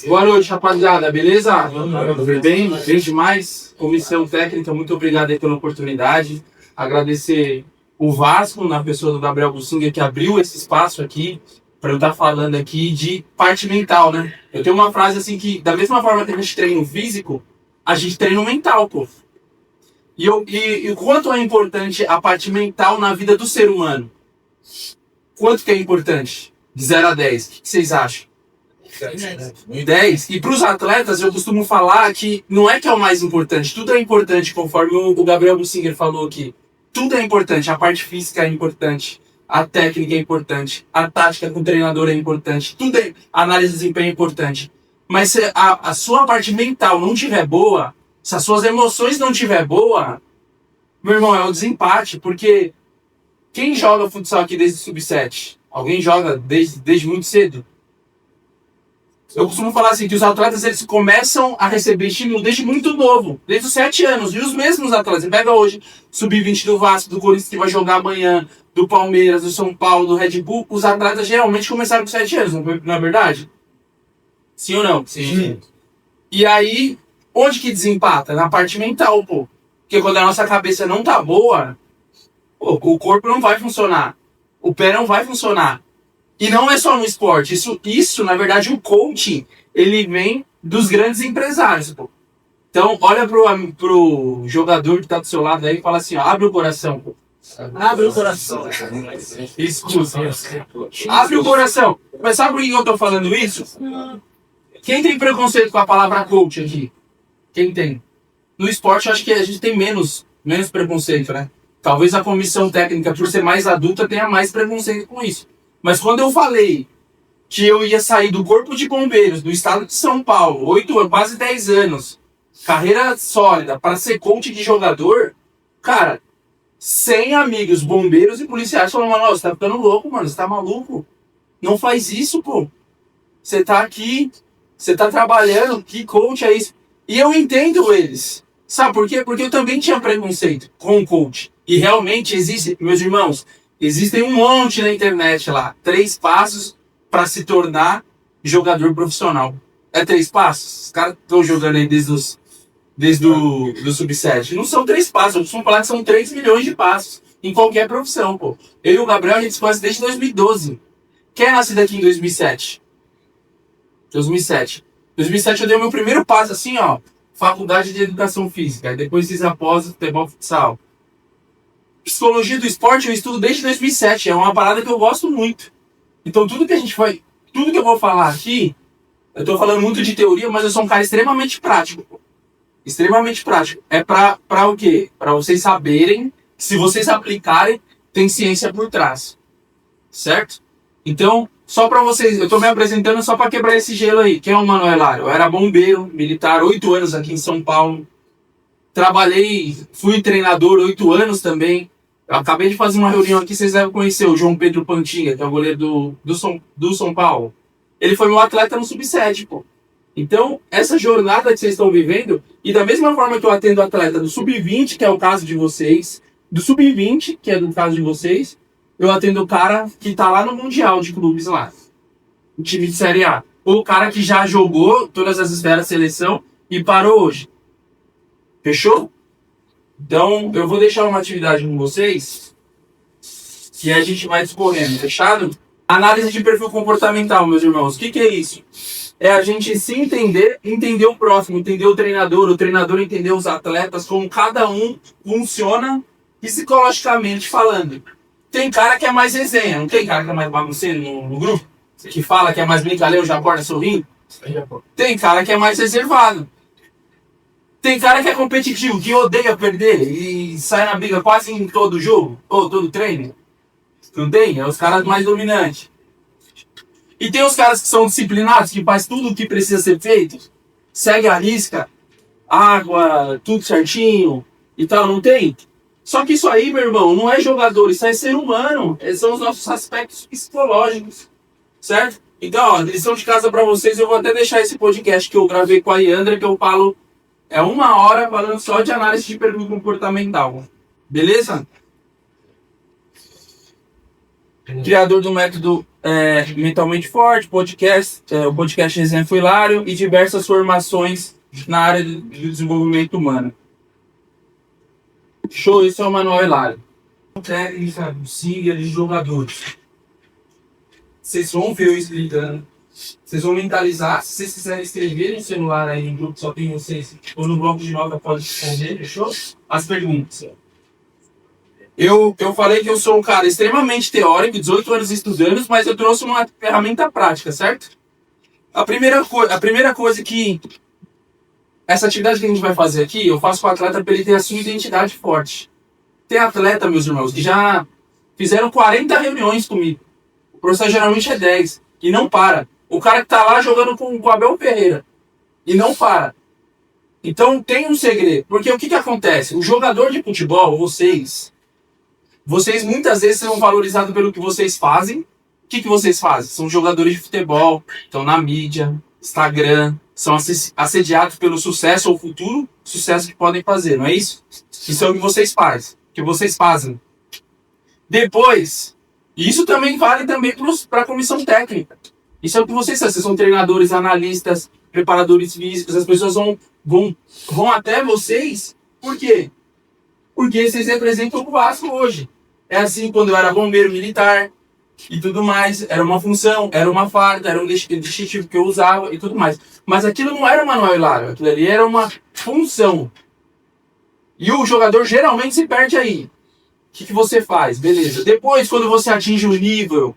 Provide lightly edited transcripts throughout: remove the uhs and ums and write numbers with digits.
Boa noite, rapaziada, beleza? Bem demais. Comissão técnica, muito obrigado aí pela oportunidade. Agradecer o Vasco, na pessoa do Gabriel Bussinger, que abriu esse espaço aqui, para eu estar falando aqui de parte mental, né? Eu tenho uma frase assim que, da mesma forma que a gente treina o físico, a gente treina o mental, pô. E o quanto é importante a parte mental na vida do ser humano? Quanto que é importante? De 0 a 10. O que vocês acham? 10. E para os atletas, eu costumo falar que não é que é o mais importante. Tudo é importante, conforme o Gabriel Bussinger falou aqui. Tudo é importante. A parte física é importante. A técnica é importante. A tática com o treinador é importante. Tudo é. A análise de desempenho é importante. Mas se a sua parte mental não estiver boa, se as suas emoções não estiver boa, meu irmão, é o desempate. Porque quem joga futsal aqui desde o sub-7? Alguém joga desde muito cedo? Eu costumo falar assim, que os atletas eles começam a receber estímulo desde muito novo, desde os 7 anos. E os mesmos atletas, pega hoje, sub-20 do Vasco, do Corinthians que vai jogar amanhã, do Palmeiras, do São Paulo, do Red Bull, os atletas geralmente começaram com 7 anos, não é verdade? Sim ou não? Sim. E aí, onde que desempata? Na parte mental, pô. Porque quando a nossa cabeça não tá boa, pô, o corpo não vai funcionar. O pé não vai funcionar. E não é só no esporte. Isso, na verdade, o coaching, ele vem dos grandes empresários, pô. Então, olha pro jogador que tá do seu lado aí e fala assim, ó, abre o coração, pô. Abre o coração. Escuta. Abre o coração. Mas sabe por que eu tô falando isso? Quem tem preconceito com a palavra coach aqui? Quem tem? No esporte, eu acho que a gente tem menos preconceito, né? Talvez a comissão técnica, por ser mais adulta, tenha mais preconceito com isso. Mas quando eu falei que eu ia sair do Corpo de Bombeiros, do estado de São Paulo, 8 anos, quase 10 anos, carreira sólida, para ser coach de jogador, cara, 100 amigos, bombeiros e policiais falaram, mano, você tá ficando louco, mano, você tá maluco? Não faz isso, pô. Você tá aqui, você tá trabalhando, que coach é isso? E eu entendo eles. Sabe por quê? Porque eu também tinha preconceito com o coach. E realmente existe, meus irmãos, existem um monte na internet lá. 3 passos para se tornar jogador profissional. É 3 passos? Os caras estão jogando aí desde o sub-7. Não são 3 passos. Eu costumo falar que são 3 milhões de passos. Em qualquer profissão, pô. Eu e o Gabriel, a gente se conhece desde 2012. Quem é nascido aqui em 2007? 2007. 2007 eu dei o meu primeiro passo assim, ó. Faculdade de Educação Física. Aí depois fiz após futebol futsal. Psicologia do esporte eu estudo desde 2007. É uma parada que eu gosto muito. Então tudo que eu vou falar aqui, eu tô falando muito de teoria, mas eu sou um cara extremamente prático. Extremamente prático. É pra o quê? Pra vocês saberem, se vocês aplicarem, tem ciência por trás. Certo? Então, só pra vocês, eu tô me apresentando só pra quebrar esse gelo aí. Quem é o Manuel Lário? Eu era bombeiro militar, 8 anos aqui em São Paulo. Trabalhei, fui treinador 8 anos também. Eu acabei de fazer uma reunião aqui, vocês devem conhecer o João Pedro Pantinga, que é o goleiro do São Paulo. Ele foi meu atleta no sub-7, pô. Então, essa jornada que vocês estão vivendo, e da mesma forma que eu atendo atleta do sub-20, que é o caso de vocês, do sub-20, que é do caso de vocês, eu atendo o cara que tá lá no Mundial de Clubes lá, no time de Série A. Ou o cara que já jogou todas as esferas de seleção e parou hoje. Fechou? Então, eu vou deixar uma atividade com vocês que a gente vai discorrendo, fechado? Análise de perfil comportamental, meus irmãos. O que é isso? É a gente se entender o próximo, entender o treinador entender os atletas, como cada um funciona psicologicamente falando. Tem cara que é mais resenha, não tem cara que é mais bagunceiro no grupo? Que fala que é mais brincalhão, já acorda sorrindo? Tem cara que é mais reservado. Tem cara que é competitivo, que odeia perder e sai na briga quase em todo jogo, ou todo treino. Não tem? É os caras mais dominantes. E tem os caras que são disciplinados, que faz tudo o que precisa ser feito, segue a risca, água, tudo certinho e tal, não tem? Só que isso aí, meu irmão, não é jogador, isso é ser humano. Esses são os nossos aspectos psicológicos, certo? Então, ó, lição de casa pra vocês, eu vou até deixar esse podcast que eu gravei com a Iandra, que eu falo, é 1 hora falando só de análise de perfil comportamental. Beleza? Criador do método Mentalmente Forte, o podcast Resenha foi Hilário e diversas formações na área do desenvolvimento humano. Show, esse é o Manuel Hilário. Técnica, siga de jogadores. Vocês vão ver eu explicando. Vocês vão mentalizar. Se vocês quiserem escrever no celular aí em grupo, só tem vocês, ou no bloco de nota pode responder, fechou? As perguntas. Eu falei que eu sou um cara extremamente teórico, 18 anos estudando, mas eu trouxe uma ferramenta prática, certo? A primeira coisa que... Essa atividade que a gente vai fazer aqui, eu faço com o atleta para ele ter a sua identidade forte. Tem atleta, meus irmãos, que já fizeram 40 reuniões comigo. O processo geralmente é 10. E não para. O cara que tá lá jogando com o Abel Ferreira. E não para. Então tem um segredo. Porque o que acontece? O jogador de futebol, vocês muitas vezes são valorizados pelo que vocês fazem. O que vocês fazem? São jogadores de futebol, estão na mídia, Instagram, são assediados pelo sucesso ou futuro sucesso que podem fazer, não é isso? Isso é o que vocês fazem. O que vocês fazem. Depois, isso também vale também para a comissão técnica. Isso é o que vocês fazem. Vocês são treinadores, analistas, preparadores físicos, as pessoas vão até vocês. Por quê? Porque vocês representam o Vasco hoje. É assim quando eu era bombeiro militar e tudo mais. Era uma função, era uma farda, era um distintivo que eu usava e tudo mais. Mas aquilo não era o Manuel Hilário, aquilo ali era uma função. E o jogador geralmente se perde aí. O que você faz? Beleza. Depois, quando você atinge um nível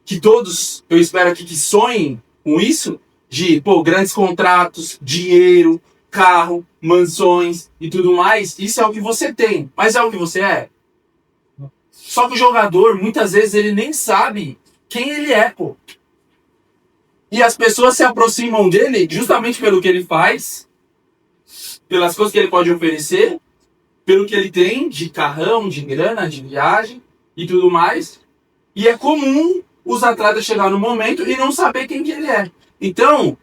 que todos, eu espero aqui que sonhem com isso, de grandes contratos, dinheiro, carro, mansões e tudo mais, isso é o que você tem. Mas é o que você é? Só que o jogador, muitas vezes, ele nem sabe quem ele é, pô. E as pessoas se aproximam dele justamente pelo que ele faz, pelas coisas que ele pode oferecer, pelo que ele tem de carrão, de grana, de viagem e tudo mais. E é comum os atletas chegar no momento e não saber quem que ele é. Então,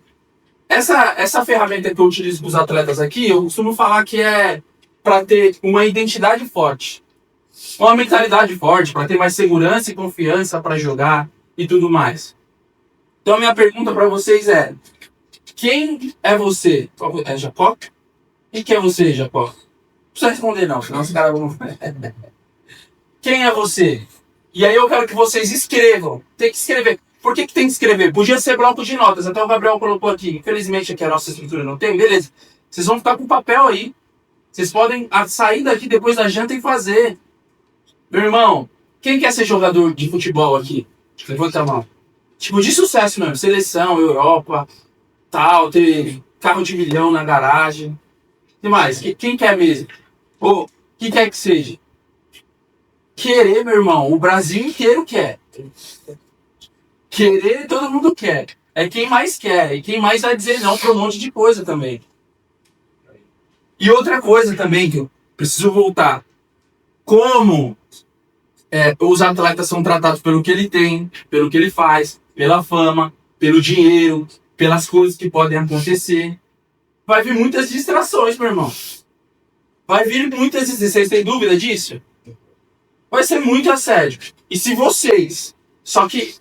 essa ferramenta que eu utilizo com os atletas aqui, eu costumo falar que é para ter uma identidade forte. Uma mentalidade forte, para ter mais segurança e confiança para jogar e tudo mais. Então, a minha pergunta para vocês é: quem é você? É Jacó? E quem é você, Jacó? Não precisa responder não, senão os caras vão... Quem é você? E aí eu quero que vocês escrevam. Tem que escrever. Por que tem que escrever? Podia ser bloco de notas, até o Gabriel colocou aqui. Infelizmente aqui a nossa estrutura não tem, beleza. Vocês vão ficar com papel aí. Vocês podem sair daqui depois da janta e fazer. Meu irmão, quem quer ser jogador de futebol aqui? Levanta a mão. Tipo, de sucesso mesmo. Seleção, Europa, tal, ter carro de milhão na garagem. E mais, quem quer mesmo? Ou, quem quer que seja? Querer, meu irmão, o Brasil inteiro quer. Querer, todo mundo quer. É quem mais quer. E quem mais vai dizer não para um monte de coisa também. E outra coisa também que eu preciso voltar. Como os atletas são tratados pelo que ele tem, pelo que ele faz, pela fama, pelo dinheiro, pelas coisas que podem acontecer. Vai vir muitas distrações, meu irmão. Vai vir muitas distrações. Vocês têm dúvida disso? Vai ser muito assédio. E se vocês... Só que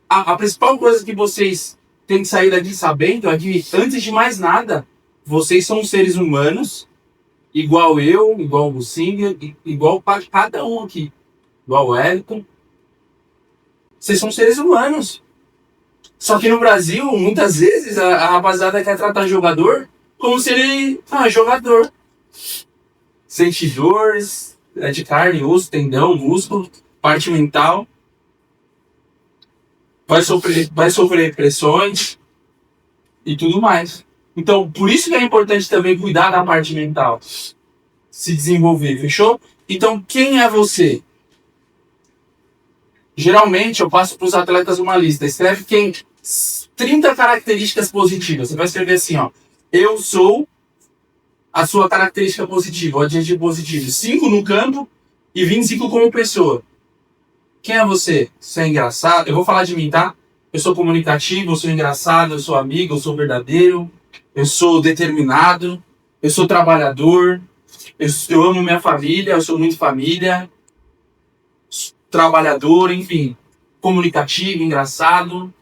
a principal coisa que vocês têm que sair daqui sabendo é que, antes de mais nada, vocês são seres humanos, igual eu, igual o Bucinga, igual para cada um aqui. Igual o Wellington. Vocês são seres humanos. Só que no Brasil, muitas vezes, a rapaziada quer tratar jogador como se ele... jogador. Sente dores, é de carne, osso, tendão, músculo, parte mental. Vai sofrer pressões e tudo mais. Então, por isso que é importante também cuidar da parte mental. Se desenvolver, fechou? Então, quem é você? Geralmente, eu passo para os atletas uma lista. Escreve 30 características positivas. Você vai escrever assim, ó. Eu sou a sua característica positiva, o adjetivo positivo. 5 no campo e 25 como pessoa. Quem é você? Você é engraçado? Eu vou falar de mim, tá? Eu sou comunicativo, eu sou engraçado, eu sou amigo, eu sou verdadeiro, eu sou determinado, eu sou trabalhador, eu amo minha família, eu sou muito família. trabalhador, enfim, comunicativo, engraçado.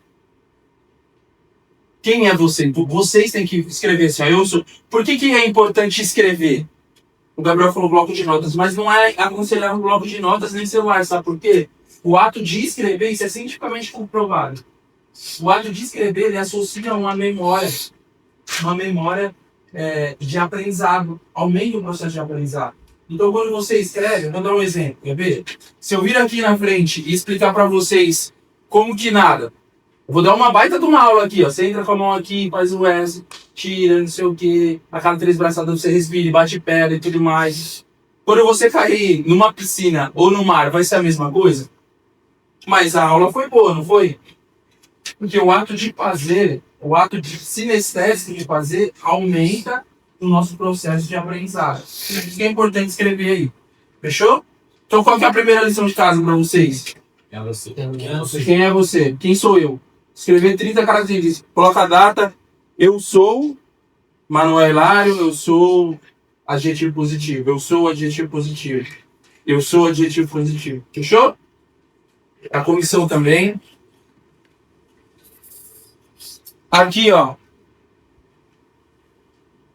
Quem é você? Vocês têm que escrever assim, ó, eu sou. Por que é importante escrever? O Gabriel falou bloco de notas, mas não é aconselhável bloco de notas nem celular, sabe por quê? O ato de escrever, isso é cientificamente comprovado. O ato de escrever, ele associa uma memória de aprendizado, aumenta o processo de aprendizado. Então, quando você escreve, vou dar um exemplo, quer ver? Se eu vir aqui na frente e explicar para vocês como que nada, eu vou dar uma baita de uma aula aqui, ó. Você entra com a mão aqui, faz o S, tira, não sei o que, a cada 3 braçadas você respira, bate pedra e tudo mais. Quando você cair numa piscina ou no mar, vai ser a mesma coisa? Mas a aula foi boa, não foi? Porque o ato de fazer, o ato de sinestésico de fazer, aumenta o nosso processo de aprendizado. Isso que é importante escrever aí. Fechou? Então qual que é a primeira lição de casa para vocês? Quem é você? Quem é você? Quem sou eu? Escrever 30 características. Coloca a data. Eu sou Manuel Hilário, eu sou adjetivo positivo. Eu sou adjetivo positivo. Eu sou adjetivo positivo. Fechou? A comissão também. Aqui, ó.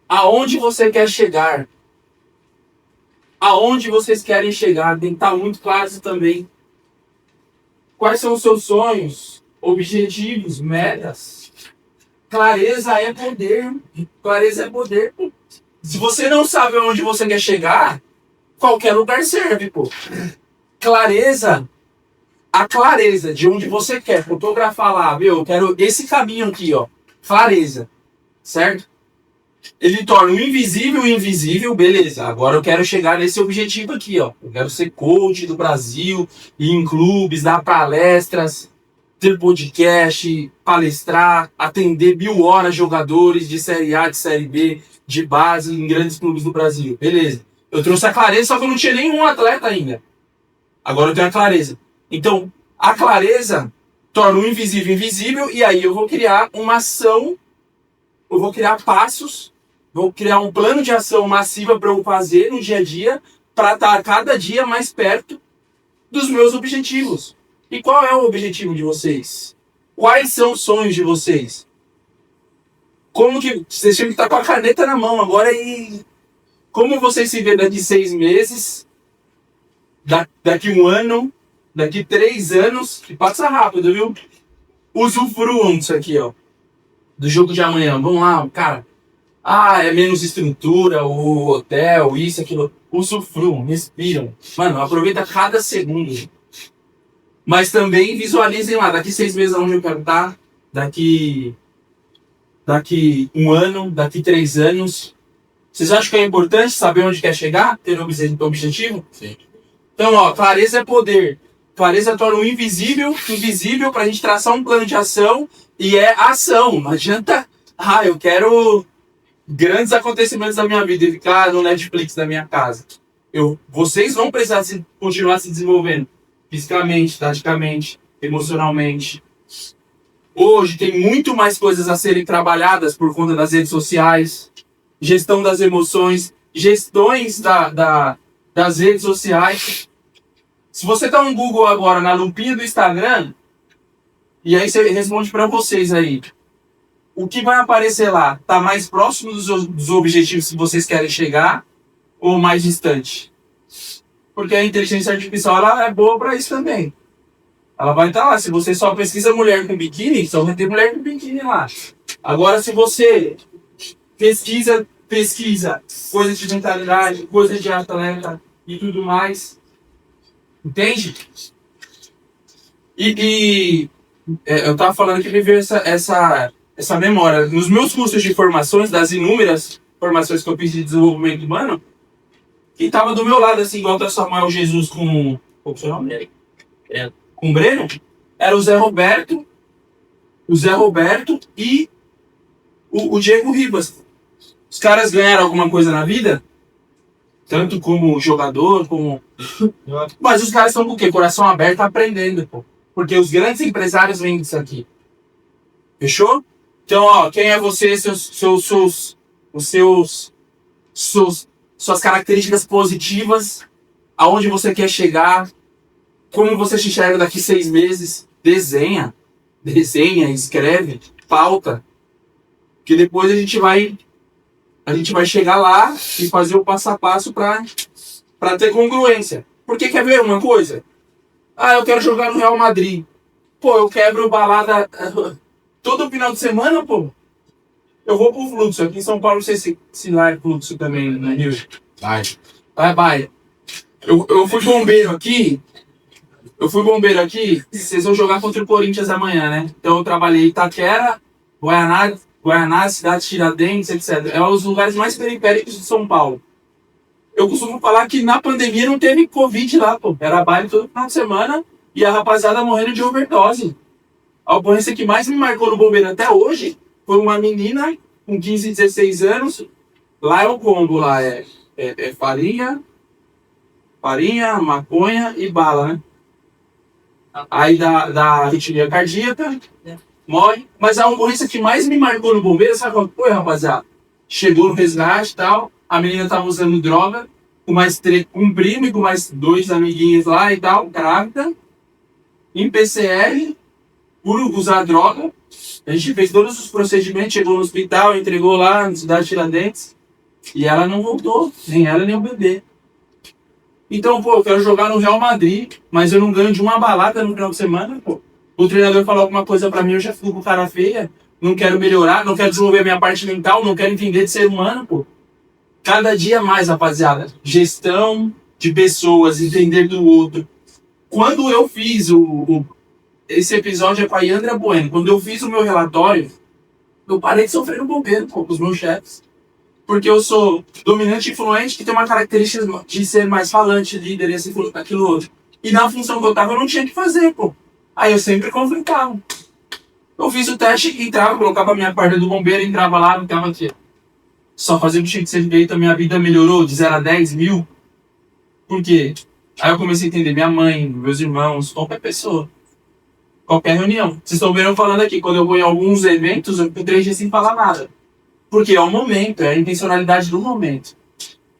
Aonde você quer chegar? Aonde vocês querem chegar? Tem que estar muito claro isso também. Quais são os seus sonhos, objetivos, metas? Clareza é poder. Clareza é poder. Se você não sabe aonde você quer chegar, qualquer lugar serve, pô. Clareza. A clareza de onde você quer fotografar lá, meu, eu quero esse caminho aqui, ó. Clareza. Certo? Ele torna o invisível, beleza. Agora eu quero chegar nesse objetivo aqui, ó. Eu quero ser coach do Brasil, ir em clubes, dar palestras, ter podcast, palestrar, atender 1000 horas jogadores de Série A, de Série B, de base em grandes clubes do Brasil. Beleza. Eu trouxe a clareza, só que eu não tinha nenhum atleta ainda. Agora eu tenho a clareza. Então, a clareza torna o invisível, e aí eu vou criar uma ação, eu vou criar passos, vou criar um plano de ação massiva para eu fazer no dia a dia, para estar cada dia mais perto dos meus objetivos. E qual é o objetivo de vocês? Quais são os sonhos de vocês? Como que vocês tinham que estar com a caneta na mão agora e como vocês se vê daqui 6 meses, daqui 1 ano, daqui 3 anos, que passa rápido, viu? Usufruam disso aqui, ó. Do jogo de amanhã. Vamos lá, cara. É menos estrutura, o hotel, isso, aquilo. Usufruam, respiram. Mano, aproveita cada segundo. Mas também visualizem lá, daqui 6 meses onde eu quero estar, daqui 1 ano, daqui 3 anos. Vocês acham que é importante saber onde quer chegar? Ter um objetivo? Sim. Então, ó, clareza é poder. Clareza torna o invisível para a gente traçar um plano de ação e é ação. Não adianta, eu quero grandes acontecimentos da minha vida e ficar no Netflix da minha casa. Vocês vão precisar continuar se desenvolvendo fisicamente, taticamente, emocionalmente. Hoje tem muito mais coisas a serem trabalhadas por conta das redes sociais, gestão das emoções, gestões das redes sociais. Se você tá no Google agora, na lupinha do Instagram, e aí você responde para vocês aí, o que vai aparecer lá? Tá mais próximo dos objetivos que vocês querem chegar ou mais distante? Porque a inteligência artificial ela é boa para isso também. Ela vai estar lá. Se você só pesquisa mulher com biquíni, só vai ter mulher com biquíni lá. Agora, se você pesquisa coisas de mentalidade, coisas de atleta e tudo mais, entende? Eu tava falando que me veio essa memória. Nos meus cursos de formações, das inúmeras formações que eu fiz de desenvolvimento humano, quem tava do meu lado, assim, igual tá Samuel Jesus com... Qual que é o seu nome dele? Com o Breno, era o Zé Roberto e o Diego Ribas. Os caras ganharam alguma coisa na vida, tanto como jogador, como... Mas os caras estão com o quê? Coração aberto, aprendendo, pô. Porque os grandes empresários vêm disso aqui. Fechou? Então, ó, quem é você, suas características positivas, aonde você quer chegar, como você se enxerga daqui 6 meses, desenha, escreve, pauta, que depois a gente vai chegar lá e fazer o passo a passo para ter congruência. Porque quer ver uma coisa? Ah, eu quero jogar no Real Madrid. Pô, eu quebro balada todo final de semana, pô. Eu vou pro Fluxo. Aqui em São Paulo, não sei se lá é Fluxo também, no Rio. Vai. Eu fui bombeiro aqui. Vocês vão jogar contra o Corinthians amanhã, né? Então eu trabalhei em Itaquera, Guaraná, Cidade Tiradentes, etc. É um dos lugares mais periféricos de São Paulo. Eu costumo falar que na pandemia não teve Covid lá, pô. Era baile todo final de semana e a rapaziada morrendo de overdose. A ocorrência que mais me marcou no bombeiro até hoje foi uma menina com 15, 16 anos. Lá é o combo, lá é farinha, maconha e bala, né? Aí dá arritmia cardíaca, morre. Mas a ocorrência que mais me marcou no bombeiro, sabe qual foi, rapaziada? Chegou no resgate e tal, a menina tava usando droga, com um primo e com mais 2 amiguinhos lá e tal, grávida, em PCR, por usar droga. A gente fez todos os procedimentos, chegou no hospital, entregou lá na Cidade Tiradentes, e ela não voltou, nem ela nem o bebê. Então, pô, eu quero jogar no Real Madrid, mas eu não ganho de uma balada no final de semana, pô. O treinador falar alguma coisa pra mim, eu já fico com cara feia, não quero melhorar, não quero desenvolver a minha parte mental, não quero entender de ser humano, pô. Cada dia mais, rapaziada. Gestão de pessoas, entender do outro. Quando eu fiz esse episódio é com a Yandra Bueno, quando eu fiz o meu relatório, eu parei de sofrer no bombeiro com os meus chefes. Porque eu sou dominante e influente, que tem uma característica de ser mais falante, líder, e assim, aquilo outro. E na função que eu tava, eu não tinha o que fazer, pô. Aí eu sempre conflitava. Eu fiz o teste, entrava, colocava a minha parte do bombeiro, entrava lá, ficava aqui. Só fazia o que tinha que ser feito, a minha vida melhorou de 0 a 10 mil. Por quê? Aí eu comecei a entender minha mãe, meus irmãos, qualquer pessoa. Qualquer reunião. Vocês estão vendo eu falando aqui, quando eu vou em alguns eventos, eu fico 3 dias sem falar nada. Porque é o momento, é a intencionalidade do momento.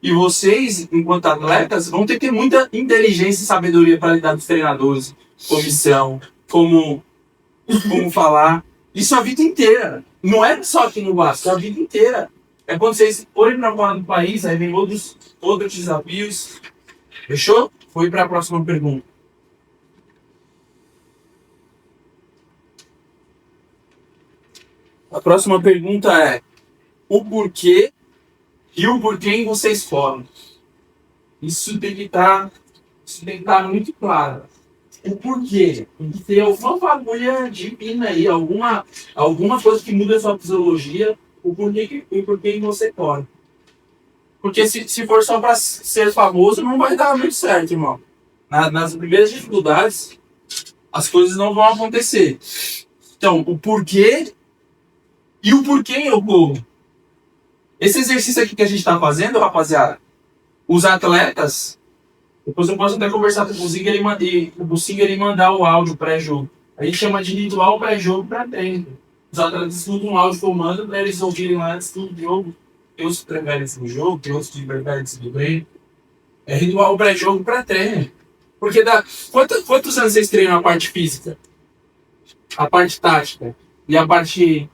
E vocês, enquanto atletas, vão ter que ter muita inteligência e sabedoria para lidar com os treinadores, comissão, como falar. Isso a vida inteira. Não é só aqui no Vasco, é a vida inteira. É quando vocês forem para fora do país, aí vem outros desafios. Fechou? Vou ir para a próxima pergunta. A próxima pergunta é: o porquê e o porquê em vocês foram? Isso tem que estar muito claro. O porquê. Tem que ter alguma fagulha divina aí, alguma coisa que muda a sua fisiologia, o porquê em você corre. Porque se for só para ser famoso, não vai dar muito certo, irmão. Nas primeiras dificuldades, as coisas não vão acontecer. Então, o porquê e o porquê eu corro. Esse exercício aqui que a gente está fazendo, rapaziada, os atletas, depois eu posso até conversar com o Buzinger e mandar o áudio pré-jogo. A gente chama de ritual pré-jogo para treino. Os atletas escutam um áudio que eu mando para eles ouvirem lá antes do jogo. Tem os que preferem antes do jogo, tem outros que preferem antes do treino. É ritual pré-jogo para treino. Porque quantos anos vocês treinam a parte física? A parte tática e a parte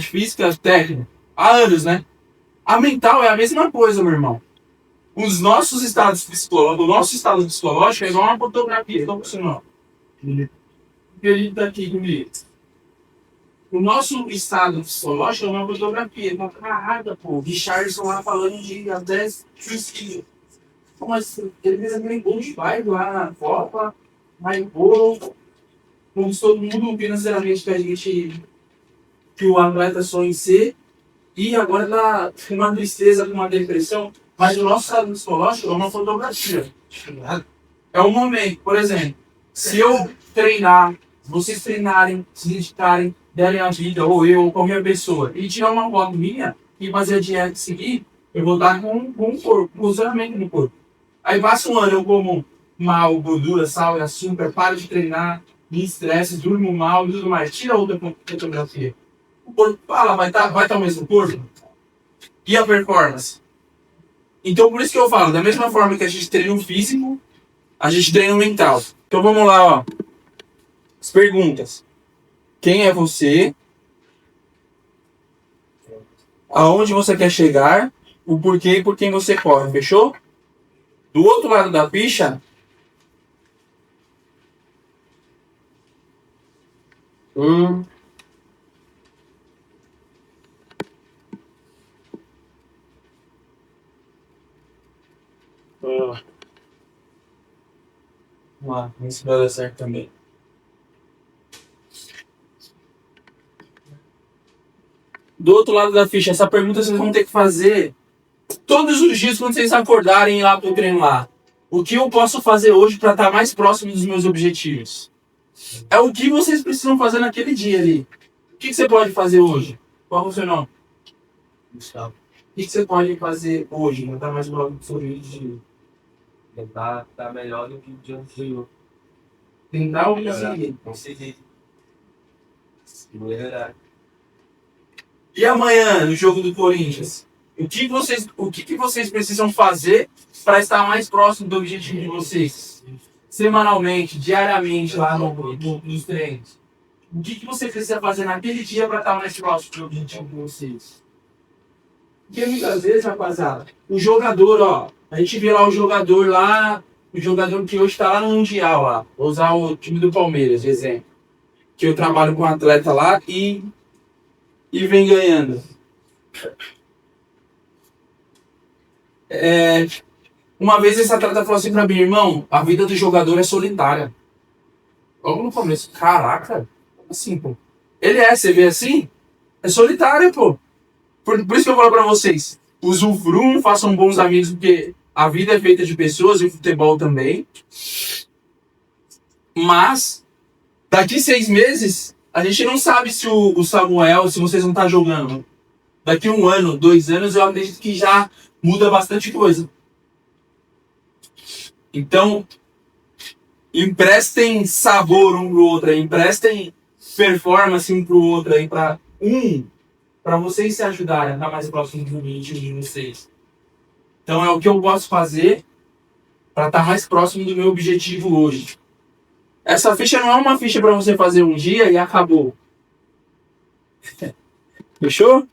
física, técnica? Há anos, né? A mental é a mesma coisa, meu irmão. O nosso estado psicológico é igual uma fotografia. Então, assim, ó. Ele tá aqui comigo. O nosso estado psicológico é uma fotografia. Uma carrada, pô. O Richardson lá falando de às 10 quilos. Mas ele fez aquele gol de bairro lá na Copa. Marcou. Conquistou todo mundo financeiramente que o atleta sonha em ser. E agora tá com uma tristeza, com uma depressão. Mas o nosso estado psicológico é uma fotografia. É um momento. Por exemplo, se eu treinar, vocês treinarem, se dedicarem, derem a vida, ou eu, ou qualquer pessoa, e tirar uma foto minha e fazer a dieta e seguir, eu vou estar com o corpo, com funcionamento no corpo. Aí passa um ano, eu como mal, gordura, sal e açúcar, paro de treinar, me estresse, durmo mal e tudo mais. Tira outra fotografia. O corpo fala, vai estar o mesmo corpo? E a performance? Então, por isso que eu falo, da mesma forma que a gente treina o físico, a gente treina o mental. Então vamos lá, ó. As perguntas. Quem é você? Aonde você quer chegar? O porquê e por quem você corre, fechou? Do outro lado da ficha... Vamos lá, isso vai dar certo também. Do outro lado da ficha, essa pergunta vocês vão ter que fazer todos os dias quando vocês acordarem lá pro treino lá. O que eu posso fazer hoje para estar mais próximo dos meus objetivos? É o que vocês precisam fazer naquele dia ali. O que você pode fazer hoje? Qual é o seu nome? Gustavo. O que você pode fazer hoje para estar mais próximo do seu objetivo? Tentar estar melhor do que o dia anterior. Tentar ou conseguir? Conseguir. Melhorar. E amanhã, no jogo do Corinthians? O que vocês precisam fazer para estar mais próximo do objetivo de vocês? Semanalmente, diariamente, lá nos treinos. O que você precisa fazer naquele dia para estar mais próximo do objetivo de vocês? Porque muitas vezes, rapaziada, o jogador, ó, a gente vê lá o jogador que hoje está lá no Mundial, lá. Vou usar o time do Palmeiras, de exemplo. Que eu trabalho com um atleta lá e vem ganhando. Uma vez esse atleta falou assim pra mim, irmão, a vida do jogador é solitária. Logo no começo, caraca, assim, pô. Você vê assim? É solitária, pô. Por isso que eu falo pra vocês, usufruam, façam bons amigos, porque a vida é feita de pessoas e o futebol também. Mas, daqui 6 meses, a gente não sabe se o Samuel, se vocês vão estar jogando. Daqui 1 ano, 2 anos, eu acredito que já muda bastante coisa. Então, emprestem sabor um pro outro, emprestem performance um pro outro aí, para vocês se ajudarem a estar mais próximo do objetivo de vocês. Então é o que eu posso fazer para estar mais próximo do meu objetivo hoje. Essa ficha não é uma ficha para você fazer um dia e acabou. Fechou?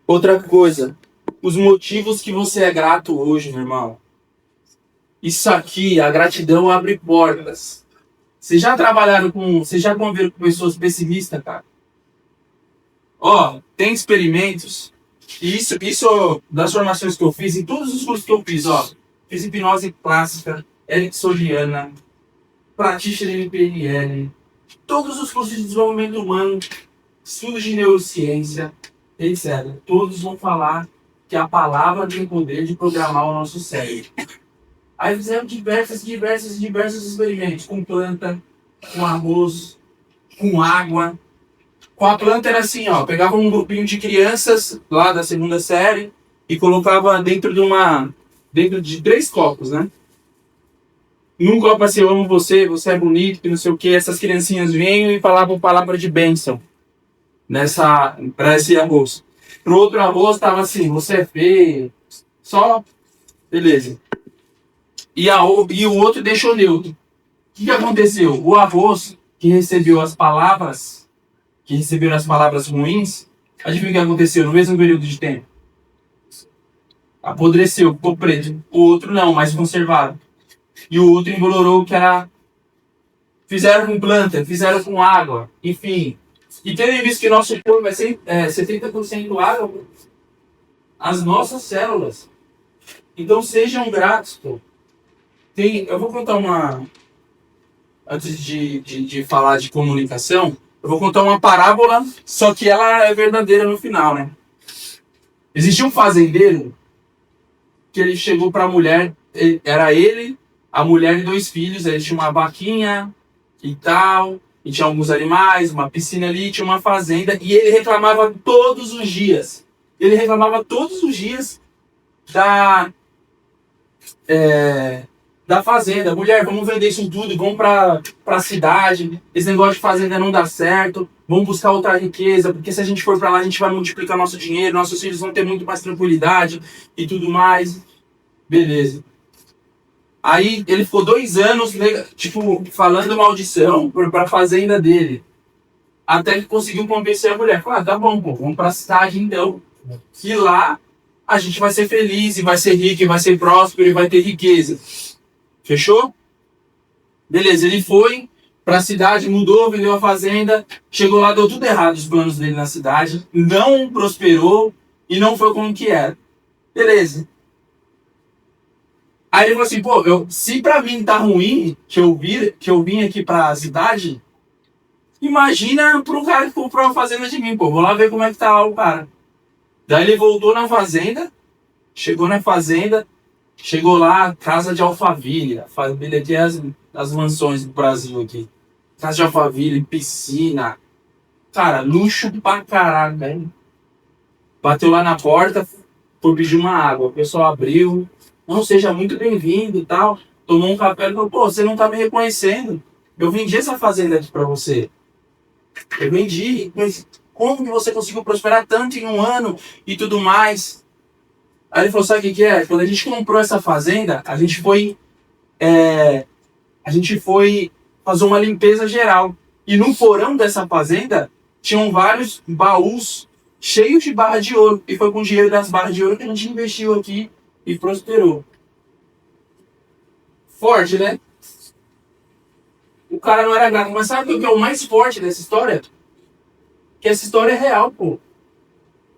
Outra coisa, os motivos que você é grato hoje, meu irmão. Isso aqui, a gratidão abre portas. Vocês já conviveram com pessoas pessimistas, cara? Ó, tem experimentos, e isso das formações que eu fiz, em todos os cursos que eu fiz, ó. Fiz hipnose clássica, ericksoniana, practitioner de PNL, todos os cursos de desenvolvimento humano, estudos de neurociência, etc. Todos vão falar que a palavra tem o poder de programar o nosso cérebro. Aí fizemos diversos experimentos, com planta, com arroz, com água. Com a planta era assim, ó, pegava um grupinho de crianças lá da 2ª série e colocava dentro de 3 copos, né? Num copo assim, eu amo você, você é bonito, que não sei o que, essas criancinhas vinham e falavam palavra de bênção para esse arroz. Pro outro arroz tava assim, você é feio, só, beleza. E o outro deixou neutro. O que aconteceu? O arroz que recebeu as palavras ruins, adivinha o que aconteceu no mesmo período de tempo? Apodreceu, ficou preto. O outro não, mais conservado. E o outro embolorou que era... Fizeram com planta, fizeram com água, enfim. E tendo visto que nosso corpo é 70% água, as nossas células. Então sejam gratos, pô. Eu vou contar uma... Antes de falar de comunicação, eu vou contar uma parábola, só que ela é verdadeira no final, né? Existia um fazendeiro que ele chegou para a mulher, era ele, a mulher e 2 filhos, ele tinha uma vaquinha e tal, e tinha alguns animais, uma piscina ali, tinha uma fazenda, e ele reclamava todos os dias. Da fazenda. Mulher, vamos vender isso tudo, vamos pra cidade, esse negócio de fazenda não dá certo, vamos buscar outra riqueza, porque se a gente for pra lá, a gente vai multiplicar nosso dinheiro, nossos filhos vão ter muito mais tranquilidade e tudo mais. Beleza. Aí ele ficou 2 anos, tipo, falando maldição pra fazenda dele. Até que conseguiu convencer a mulher. Falou, tá bom, pô, vamos pra cidade então. Que lá a gente vai ser feliz, e vai ser rico, e vai ser próspero, e vai ter riqueza. Fechou? Beleza, ele foi pra cidade, mudou, vendeu a fazenda. Chegou lá, deu tudo errado os planos dele na cidade. Não prosperou e não foi como que era. Beleza. Aí ele falou assim, pô, se pra mim tá ruim que eu vim aqui pra cidade, imagina pro cara que comprou a fazenda de mim, pô. Vou lá ver como é que tá lá o cara. Daí ele voltou na fazenda, chegou na fazenda, chegou lá, casa de Alphaville. A família aqui é as mansões do Brasil aqui. Casa de Alphaville, piscina. Cara, luxo pra caralho, velho. Bateu lá na porta, foi pedir uma água. O pessoal abriu. Não, seja muito bem-vindo e tal. Tomou um café e falou, pô, você não tá me reconhecendo. Eu vendi essa fazenda aqui pra você. Eu vendi. Mas como que você conseguiu prosperar tanto em um ano e tudo mais? Aí ele falou, sabe o que que é? Quando a gente comprou essa fazenda, a gente foi fazer uma limpeza geral. E no porão dessa fazenda, tinham vários baús cheios de barra de ouro. E foi com o dinheiro das barras de ouro que a gente investiu aqui e prosperou. Forte, né? O cara não era grato. Mas sabe o que é o mais forte dessa história? Que essa história é real, pô.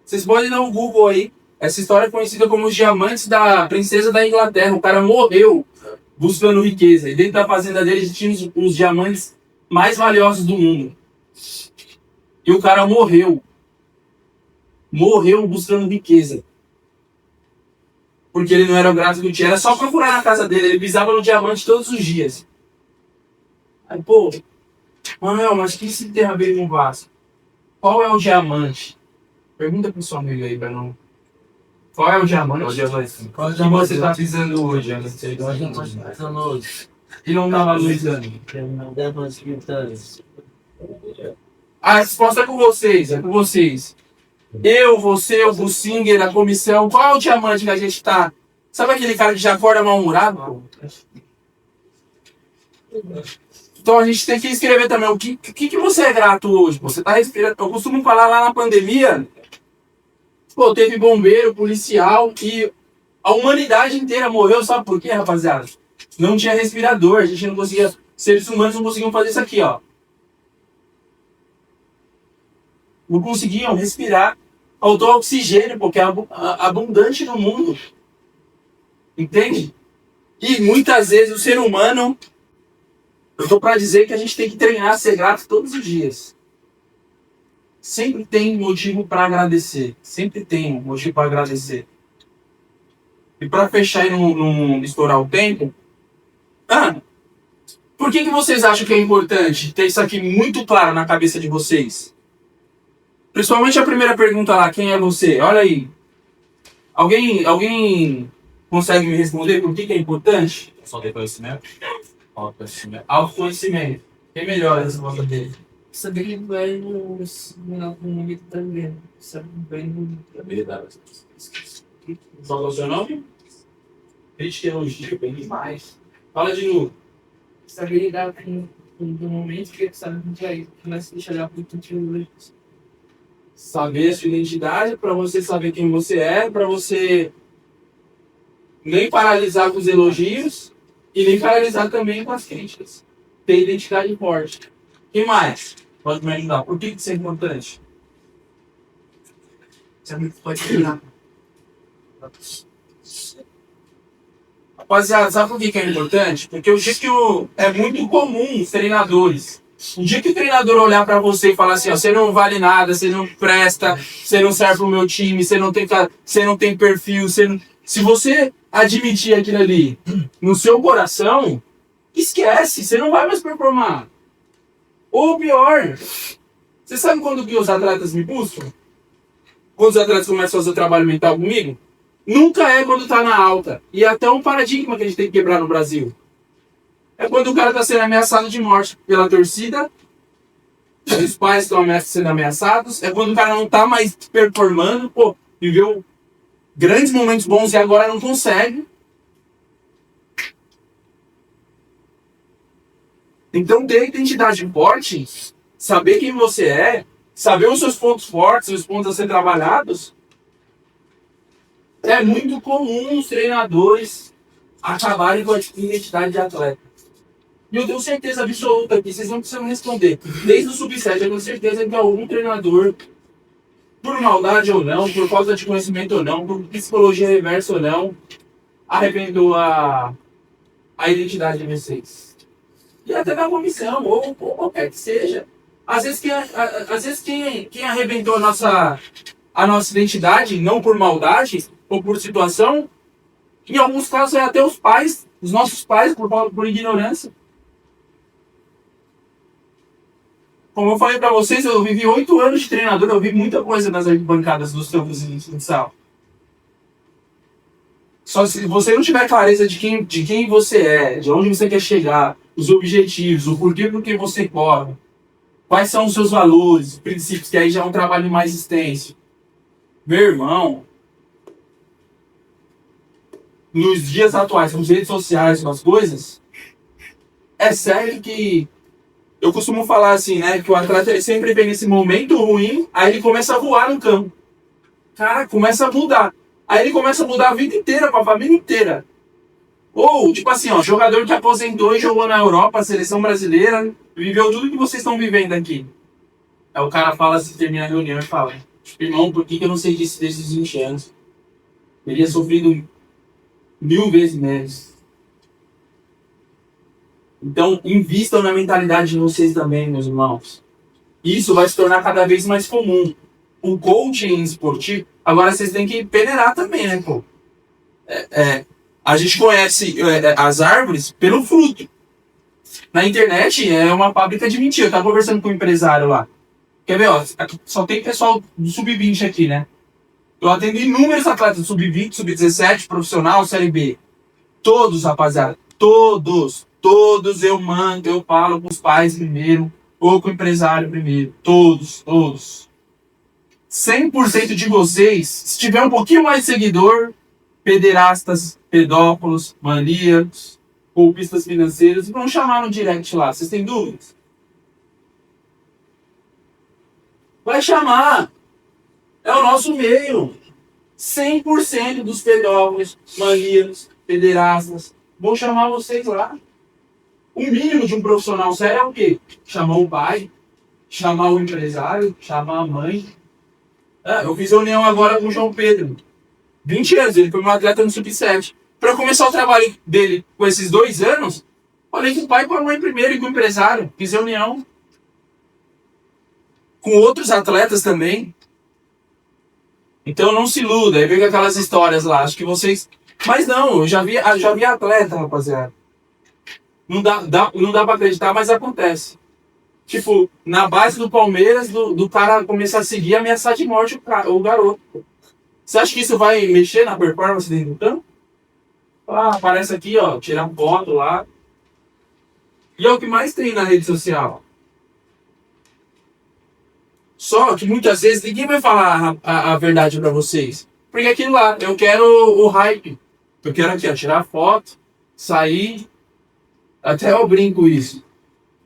Vocês podem dar um Google aí. Essa história é conhecida como os diamantes da princesa da Inglaterra. O cara morreu buscando riqueza. E dentro da fazenda dele tinha os diamantes mais valiosos do mundo. E o cara morreu. Morreu buscando riqueza. Porque ele não era o grato que tinha. Era só procurar na casa dele. Ele pisava no diamante todos os dias. Aí, pô, Manuel, mas quem se enterra bem no vaso? Qual é o diamante? Pergunta pro seu amigo aí pra não. Qual é o diamante? Qual diamante? Qual que você tá pisando hoje? Eu não sei. Qual diamante pisando hoje? E não tá valorizando. Diamante pintando. A resposta é com vocês, é com vocês. Eu, você, o Bussinger, a comissão, qual é o diamante que a gente tá? Sabe aquele cara que já acorda mal-humorado? Pô? Então a gente tem que escrever também o que você é grato hoje. Pô? Você tá respirando. Eu costumo falar lá na pandemia, pô, teve bombeiro, policial e a humanidade inteira morreu. Sabe por quê, rapaziada? Não tinha respirador, a gente não conseguia. Seres humanos não conseguiam fazer isso aqui, ó. Não conseguiam respirar. Faltou oxigênio, porque é abundante no mundo. Entende? E muitas vezes o ser humano, eu tô para dizer que a gente tem que treinar a ser grato todos os dias. Sempre tem motivo para agradecer. Sempre tem motivo para agradecer. E para fechar e não estourar o tempo, por que vocês acham que é importante ter isso aqui muito claro na cabeça de vocês? Principalmente a primeira pergunta lá, quem é você? Olha aí. Alguém consegue me responder por que é importante? Só ter conhecimento? Autoconhecimento. Autoconhecimento. Quem melhora a resposta dele? Saber que vai no momento também. Saber bem no habilidade. Qual é o seu nome? Crítica e elogio, bem demais. Fala de novo. Saber lidar com o momento que sabe que aí começa a deixar de muito. Saber a sua identidade, para você saber quem você é, para você nem paralisar com os elogios e nem paralisar também com as críticas. Ter identidade forte. Quem mais pode me ajudar? Por que isso é importante? Você pode tirar. Rapaziada, sabe por que é importante? Porque o dia que é muito comum os treinadores. O dia que o treinador olhar pra você e falar assim, ó, você não vale nada, você não presta, você não serve pro meu time, você não tem perfil, se você admitir aquilo ali no seu coração, esquece, você não vai mais performar. Ou pior, você sabe quando que os atletas me buscam? Quando os atletas começam a fazer o trabalho mental comigo? Nunca é quando tá na alta. E é até um paradigma que a gente tem que quebrar no Brasil. É quando o cara está sendo ameaçado de morte pela torcida, os pais estão sendo ameaçados, é quando o cara não está mais performando, pô, viveu grandes momentos bons e agora não consegue. Então, ter identidade forte, saber quem você é, saber os seus pontos fortes, os pontos a ser trabalhados, é muito comum os treinadores acabarem com a identidade de atleta. E eu tenho certeza absoluta que vocês não precisam responder. Desde o sub-7, eu tenho certeza que algum treinador, por maldade ou não, por falta de conhecimento ou não, por psicologia reversa ou não, arrebentou a identidade de vocês. E até da comissão, ou qualquer que seja. Às vezes quem arrebentou a nossa identidade, não por maldade ou por situação, em alguns casos é até os pais, os nossos pais, por ignorância. Como eu falei pra vocês, eu vivi 8 anos de treinador, eu vi muita coisa nas arquibancadas dos campos de futsal. Só se você não tiver clareza de quem você é, de onde você quer chegar, os objetivos, o porquê você corre, quais são os seus valores, princípios, que aí já é um trabalho mais extenso. Meu irmão, nos dias atuais, com as redes sociais, com as coisas, é sério que eu costumo falar assim, né, que o atleta ele sempre vem nesse momento ruim, aí ele começa a voar no campo. Cara, começa a mudar. Aí ele começa a mudar a vida inteira, com a família inteira. Ou, tipo assim, ó, jogador que aposentou e jogou na Europa, a seleção brasileira, viveu tudo que vocês estão vivendo aqui. Aí o cara fala assim, termina a reunião e fala: irmão, por que eu não sei disso desde os 20 anos? Teria sofrido 1000 vezes menos. Então, invistam na mentalidade de vocês também, meus irmãos. Isso vai se tornar cada vez mais comum. O coaching esportivo... Agora, vocês têm que peneirar também, né, pô? A gente conhece as árvores pelo fruto. Na internet é uma fábrica de mentira. Eu tava conversando com um empresário lá. Quer ver, ó? Aqui só tem pessoal do sub-20 aqui, né? Eu atendo inúmeros atletas do sub-20, sub-17, profissional, Série B. Todos, rapaziada. Todos eu mando, eu falo com os pais primeiro, ou com o empresário primeiro. Todos. 100% de vocês, se tiver um pouquinho mais de seguidor, pederastas, pedófilos, maníacos, golpistas financeiros, vão chamar no direct lá. Vocês têm dúvidas? Vai chamar. É o nosso meio. 100% dos pedófilos, maníacos, pederastas, vão chamar vocês lá. O mínimo de um profissional sério é o quê? Chamar o pai, chamar o empresário, chamar a mãe. Eu fiz reunião agora com o João Pedro. 20 anos, ele foi meu atleta no sub-7. Para começar o trabalho dele com esses 2 anos, falei com o pai e com a mãe primeiro e com o empresário. Fiz reunião. Com outros atletas também. Então não se iluda. Aí vem aquelas histórias lá. Acho que vocês... Mas não, eu já vi atleta, rapaziada. Não dá pra acreditar, mas acontece. Tipo, na base do Palmeiras, do cara começar a seguir e ameaçar de morte o garoto. Você acha que isso vai mexer na performance dentro do campo? Aparece aqui, ó, tirar foto lá. E é o que mais tem na rede social. Só que muitas vezes ninguém vai falar a verdade pra vocês. Porque aquilo lá, eu quero o hype. Eu quero aqui, ó, tirar foto, sair. Até eu brinco isso.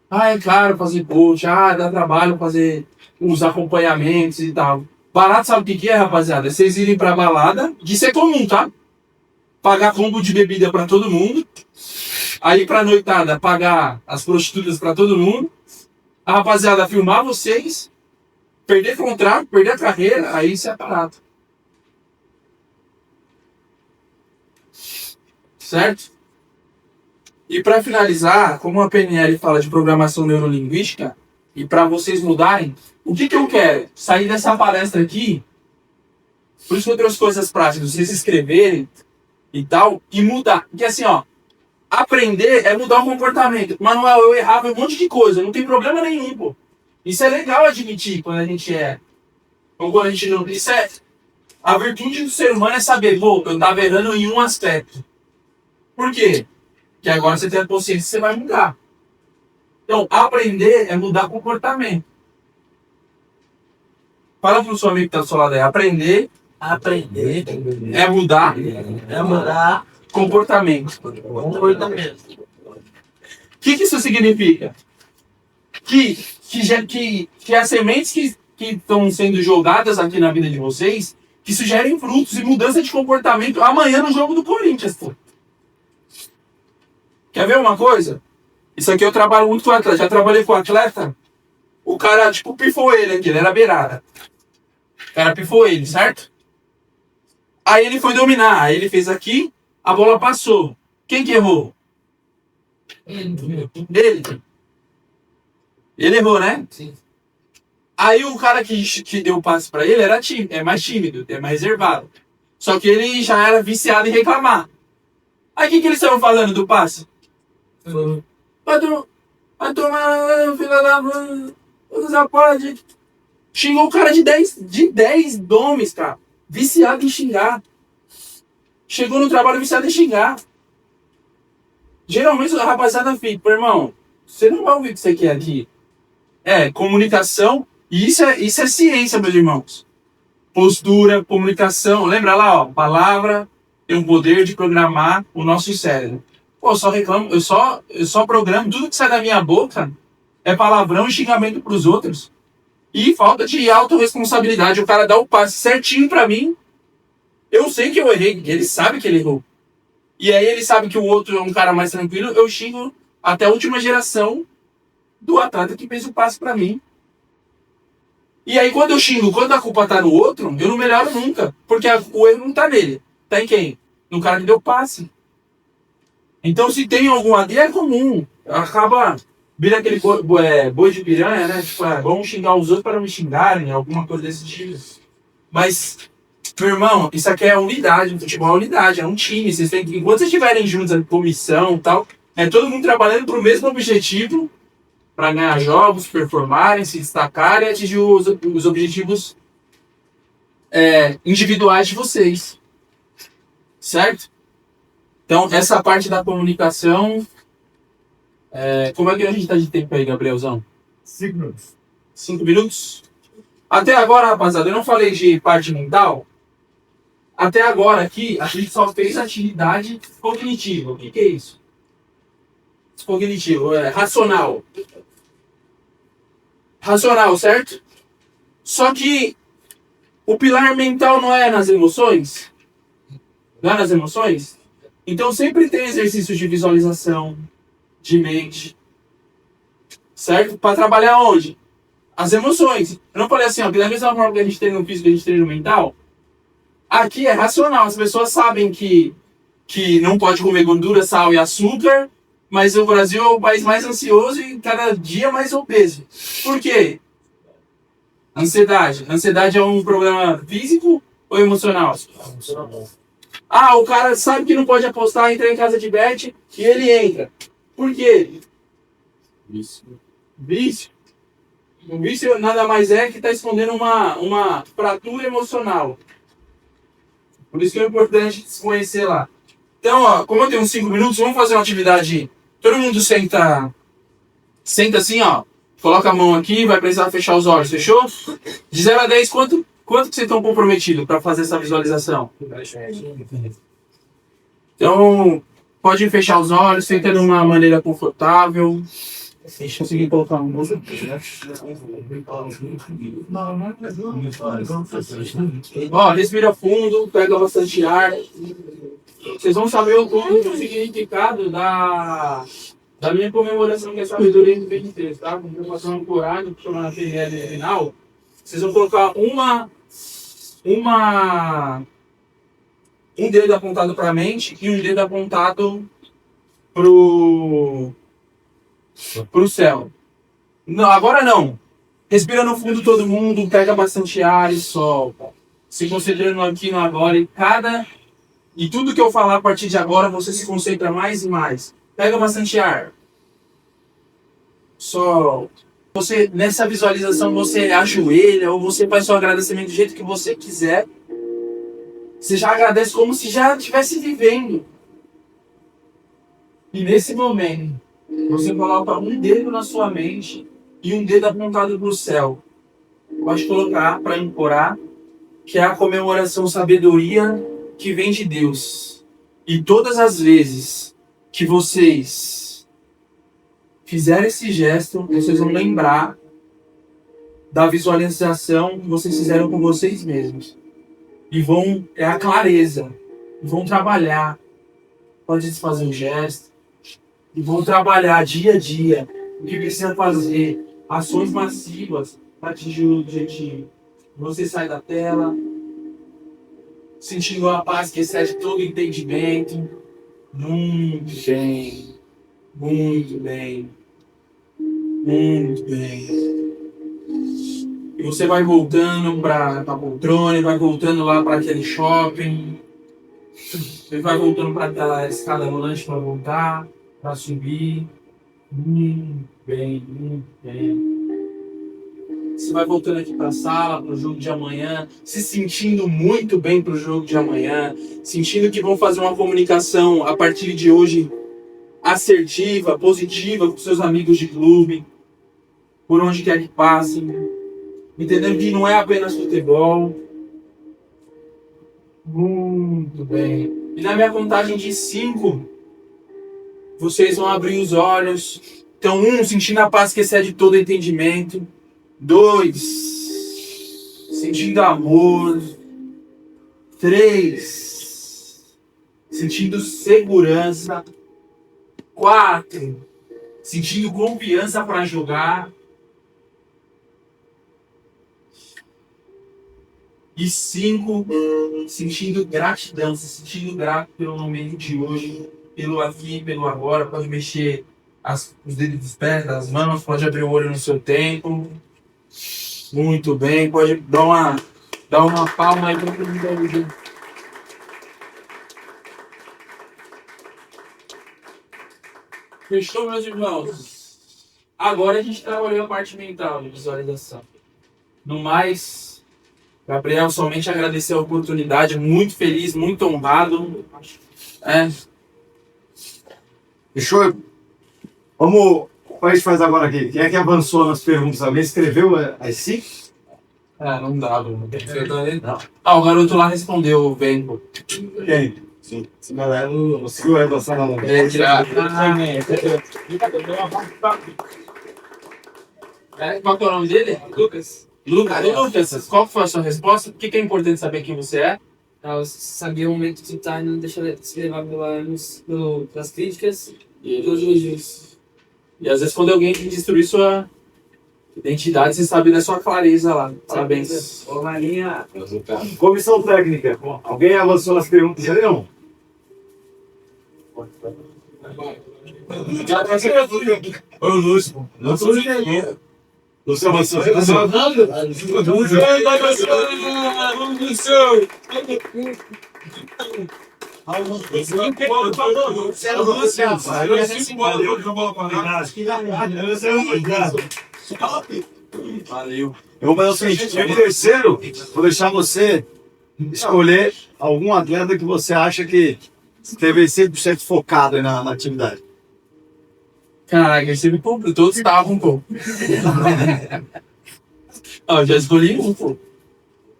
É caro fazer post, dá trabalho fazer os acompanhamentos e tal. Barato, sabe o que é, rapaziada? Vocês irem pra balada, que isso é comum, tá? Pagar combo de bebida pra todo mundo. Aí pra noitada, pagar as prostitutas pra todo mundo. A rapaziada filmar vocês. Perder contrato, perder a carreira, aí isso é barato. Certo? E para finalizar, como a PNL fala de programação neurolinguística, e para vocês mudarem, o que eu quero? Sair dessa palestra aqui, por isso que eu trouxe coisas práticas, vocês escreverem e tal, e mudar. Porque assim, ó, aprender é mudar o comportamento. Manuel, eu errava um monte de coisa, não tem problema nenhum, pô. Isso é legal admitir quando a gente é. Ou quando a gente não. Isso é. A virtude do ser humano é saber, pô, eu tava errando em um aspecto. Por quê? Que agora você tem a consciência que você vai mudar. Então, aprender é mudar comportamento. Fala pro seu amigo que tá do seu lado aí. Aprender é mudar É mudar comportamento. comportamento. que isso significa? Que as sementes que estão sendo jogadas aqui na vida de vocês, que isso gerem frutos e mudança de comportamento amanhã no jogo do Corinthians, pô. Quer ver uma coisa? Isso aqui eu trabalho muito com atleta. Já trabalhei com atleta. O cara, tipo, pifou ele aqui. Ele era beirada. O cara pifou ele, certo? Aí ele foi dominar. Aí ele fez aqui. A bola passou. Quem que errou? Ele. Ele errou, né? Sim. Aí o cara que deu o passe pra ele era é mais tímido, é mais reservado. Só que ele já era viciado em reclamar. Aí o que eles estavam falando do passe? Vai tomar, filha da mãe, usa pode. Xingou o cara de 10 nomes, cara. Viciado em xingar. Chegou no trabalho viciado em xingar. Geralmente a rapaziada fica, irmão, você não vai ouvir o que você quer aqui. É, comunicação, e isso é ciência, meus irmãos. Postura, comunicação, lembra lá, ó, palavra tem o poder de programar o nosso cérebro. Pô, eu só reclamo, eu só programo, tudo que sai da minha boca é palavrão e xingamento pros outros. E falta de autorresponsabilidade. O cara dá o passe certinho pra mim, eu sei que eu errei, ele sabe que ele errou. E aí ele sabe que o outro é um cara mais tranquilo, eu xingo até a última geração do atleta que fez o passe pra mim. E aí quando eu xingo, quando a culpa tá no outro, eu não melhoro nunca. Porque o erro não tá nele. Tá em quem? No cara que deu o passe. Então se tem algum ali, é comum. Acaba, vira aquele boi de piranha, né? Tipo, vamos xingar os outros para me xingarem, alguma coisa desse tipo. Mas, meu irmão, isso aqui é unidade, o futebol é unidade, é um time. Vocês têm que, enquanto vocês estiverem juntos, a comissão e tal, é todo mundo trabalhando para o mesmo objetivo, para ganhar jogos, performarem, se destacarem e atingir os objetivos individuais de vocês. Certo? Então, essa parte da comunicação... como é que a gente tá de tempo aí, Gabrielzão? 5 minutos. 5 minutos? Até agora, rapaziada, eu não falei de parte mental. Até agora aqui, a gente só fez atividade cognitiva. O que é isso? Cognitivo, racional. Racional, certo? Só que o pilar mental não é nas emoções? Não é nas emoções? Então sempre tem exercícios de visualização, de mente. Certo? Para trabalhar onde? As emoções. Eu não falei assim, ó, que da mesma forma que a gente treina no físico, a gente treina no mental. Aqui é racional. As pessoas sabem que não pode comer gordura, sal e açúcar, mas o Brasil é o país mais ansioso e cada dia mais obeso. Por quê? Ansiedade. Ansiedade é um problema físico ou emocional? Ah, o cara sabe que não pode apostar, entra em casa de bet e ele entra. Por quê? Vício. O vício nada mais é que está escondendo uma fratura emocional. Por isso que é importante se conhecer lá. Então, ó, como eu tenho 5 minutos, vamos fazer uma atividade. Todo mundo senta assim, ó. Coloca a mão aqui, vai precisar fechar os olhos, fechou? De 0 a 10, quanto que vocês estão comprometidos para fazer essa visualização? Então, pode fechar os olhos, senta de uma maneira confortável. Deixa eu conseguir colocar uma música. Ó, respira fundo, pega bastante ar. Vocês vão saber o significado da minha comemoração, que é sabedoria em 23, tá? Como eu passar um coragem, chamar na PNL final, vocês vão colocar um dedo apontado para a mente e um dedo apontado pro céu. Não, agora não. Respira no fundo todo mundo, pega bastante ar e solta. Se concentrando aqui no agora e tudo que eu falar a partir de agora, você se concentra mais e mais. Pega bastante ar. Solta. Você, nessa visualização, você ajoelha ou você faz seu agradecimento do jeito que você quiser. Você já agradece como se já estivesse vivendo. E nesse momento, você coloca um dedo na sua mente e um dedo apontado para o céu. Pode colocar para ancorar, que é a comemoração sabedoria que vem de Deus. E todas as vezes que vocês fizer esse gesto, vocês vão lembrar da visualização que vocês fizeram com vocês mesmos. E é a clareza. Vão trabalhar. Pode fazer um gesto. E vão trabalhar dia a dia o que precisa fazer. Ações massivas para atingir o objetivo. Você sai da tela, sentindo a paz que excede todo entendimento. Muito bem. Muito bem. Muito bem. E você vai voltando para a poltrona, vai voltando lá para aquele shopping. Você vai voltando para aquela escada rolante para voltar, para subir. Bem, muito bem. Você vai voltando aqui para a sala, para o jogo de amanhã, se sentindo muito bem para o jogo de amanhã, sentindo que vão fazer uma comunicação a partir de hoje assertiva, positiva com seus amigos de clube, por onde quer que passem, entendendo que não é apenas futebol. Muito bem. E na minha contagem de 5, vocês vão abrir os olhos. Então, 1, sentindo a paz que excede todo entendimento. 2, sentindo amor. 3, sentindo segurança. 4, sentindo confiança para jogar. E 5, sentindo gratidão, se sentindo grato pelo momento de hoje, pelo aqui, pelo agora. Pode mexer os dedos dos pés, das mãos, pode abrir o olho no seu tempo. Muito bem, pode dar uma palma aí para todo mundo. Fechou, meus irmãos? Agora a gente trabalhou a parte mental de visualização. No mais, Gabriel, somente agradecer a oportunidade, muito feliz, muito honrado. Fechou? Vamos, o que a gente faz agora aqui? Quem é que avançou nas perguntas? Alguém escreveu as 5? Não dá, Bruno. Não. O garoto lá respondeu bem. Quem? Sim. Esse galera não conseguiu avançar na mão. Qual que é o nome dele? Lucas. Lucas, qual foi a sua resposta? Por que é importante saber quem você é? Você sabia o momento de estar e não deixar se levar pelas críticas e pelos elogios. E às vezes quando alguém destruir sua identidade, você sabe da sua clareza lá. Parabéns. Comissão técnica. Alguém avançou nas perguntas ali, não? Ô, Lúcio. Lúcio avançou. Valeu. Eu vou fazer o seguinte, o terceiro, vou deixar você escolher algum atleta que você acha que esteve 100% focado aí na atividade. Caraca, esse me comprou. Todos estavam, pô. Eu já escolhi um, pô.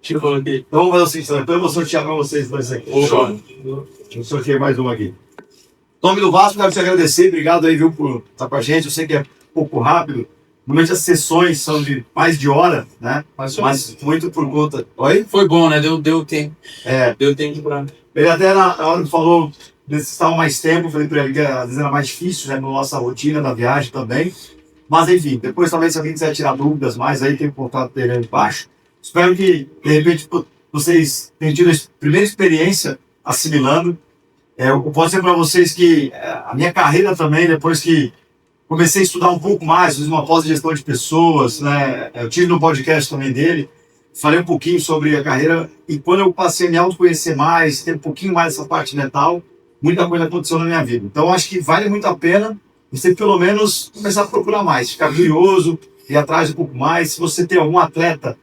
Deixa eu coloquei. Então vamos fazer o seguinte, então eu vou sortear para vocês dois aqui. Eu sorteei mais um aqui. Em nome do Vasco, quero te agradecer. Obrigado aí, viu, por estar com a gente. Eu sei que é pouco rápido. Normalmente as sessões são de mais de hora, né? Mas muito por conta... Oi? Foi bom, né? Deu tempo. Deu tempo pra... Ele até na hora que falou, necessitava mais tempo, eu falei pra ele que às vezes era mais difícil, né? Na nossa rotina da viagem também. Mas enfim, depois também se alguém quiser tirar dúvidas mais, aí tem o contato dele aí embaixo. Espero que, de repente, vocês tenham tido a primeira experiência assimilando. Eu posso dizer para vocês que a minha carreira também, depois que comecei a estudar um pouco mais, fiz uma pós-gestão de pessoas, né? Eu tive no podcast também dele, falei um pouquinho sobre a carreira e quando eu passei a me autoconhecer mais, ter um pouquinho mais dessa parte mental, muita coisa aconteceu na minha vida. Então acho que vale muito a pena você pelo menos começar a procurar mais, ficar curioso, ir atrás um pouco mais. Se você tem algum atleta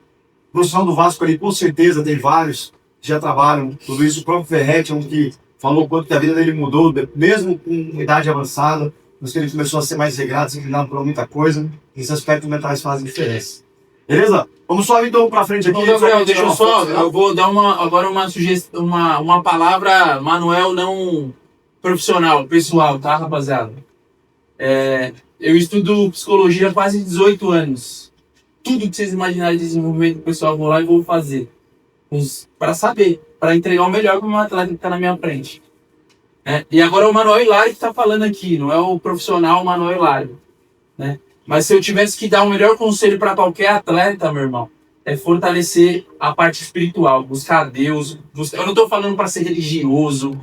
profissional do Vasco ali, com certeza tem vários que já trabalham, tudo isso. O próprio Ferretti é um que falou quanto que a vida dele mudou, mesmo com idade avançada, mas que ele começou a ser mais regrado, se inclinado por muita coisa. Esses aspectos mentais fazem diferença. Beleza? Vamos só então para frente aqui. Gabriel, deixa eu vou dar agora uma sugestão, uma palavra, Manuel, não profissional, pessoal, tá, rapaziada? Eu estudo psicologia há quase 18 anos. Tudo que vocês imaginarem de desenvolvimento pessoal, eu vou lá e vou fazer. Para saber, para entregar o melhor para o meu atleta que está na minha frente. E agora é o Manuel Hilário que está falando aqui, não é o profissional Manuel Hilário. Né? Mas se eu tivesse que dar o melhor conselho para qualquer atleta, meu irmão, é fortalecer a parte espiritual, buscar a Deus. Eu não estou falando para ser religioso,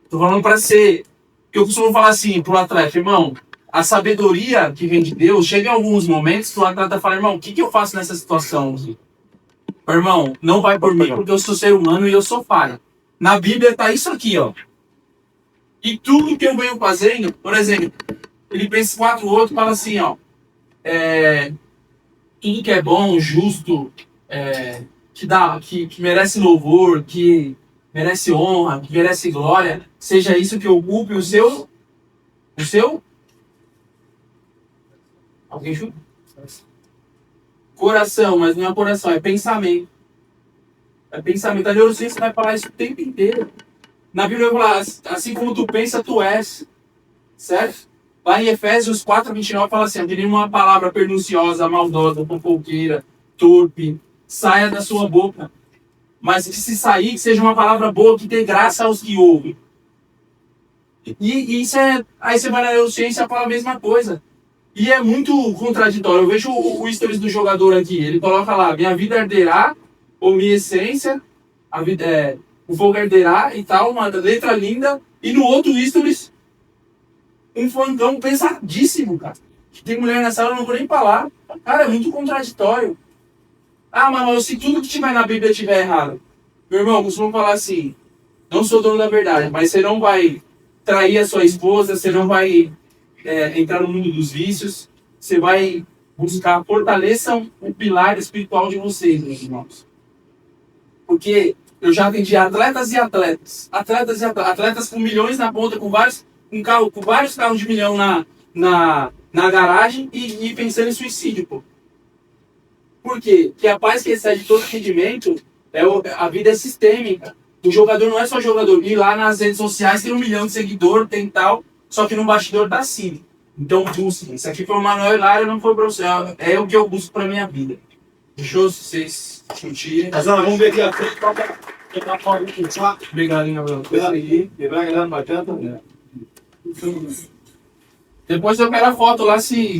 estou falando para ser... Eu costumo falar assim para o atleta, irmão, a sabedoria que vem de Deus chega em alguns momentos que o atleta fala, irmão, o que eu faço nessa situação aqui? Irmão, não vai por mim, porque eu sou ser humano e eu sou falho. Na Bíblia está isso aqui, ó. E tudo que eu venho fazendo, por exemplo, Filipenses 4:8 fala assim, ó. Tudo que é bom, justo, que merece louvor, que merece honra, que merece glória, seja isso que ocupe o seu... Alguém chuta? Coração, mas não é coração, é pensamento. É pensamento. A neurociência vai falar isso o tempo inteiro. Na Bíblia vai falar, assim como tu pensa, tu és. Certo? Lá em Efésios 4:29 fala assim, que nenhuma palavra perniciosa, maldosa, fofoqueira, torpe, saia da sua boca. Mas que se sair, que seja uma palavra boa, que dê graça aos que ouvem. E isso é... Aí você vai na neurociência e fala a mesma coisa. E é muito contraditório. Eu vejo o stories do jogador aqui. Ele coloca lá, minha vida arderá, ou minha essência, o fogo arderá e tal, uma letra linda. E no outro stories, um funkão pesadíssimo, cara. Tem mulher nessa sala, eu não vou nem falar. Cara, é muito contraditório. Ah, mas se tudo que tiver na Bíblia estiver errado. Meu irmão, costumam falar assim, não sou dono da verdade, mas você não vai trair a sua esposa, você não vai... entrar no mundo dos vícios, você vai buscar, fortaleçam o pilar espiritual de vocês, meus irmãos. Porque eu já atendi atletas e atletas. Atletas com milhões na ponta, com vários carros de milhão na garagem e pensando em suicídio, pô. Por quê? Porque a paz que excede todo rendimento, a vida é sistêmica. O jogador não é só jogador. E lá nas redes sociais tem 1 milhão de seguidores, tem tal... Só que no bastidor tá assim. Então busquem. Isso aqui foi o Manuel Hilário, não foi para você. É o que eu busco para minha vida. Deixou vocês discutirem. Mas vamos ver aqui a frente. Obrigado, Gabriel. Depois eu quero a foto lá se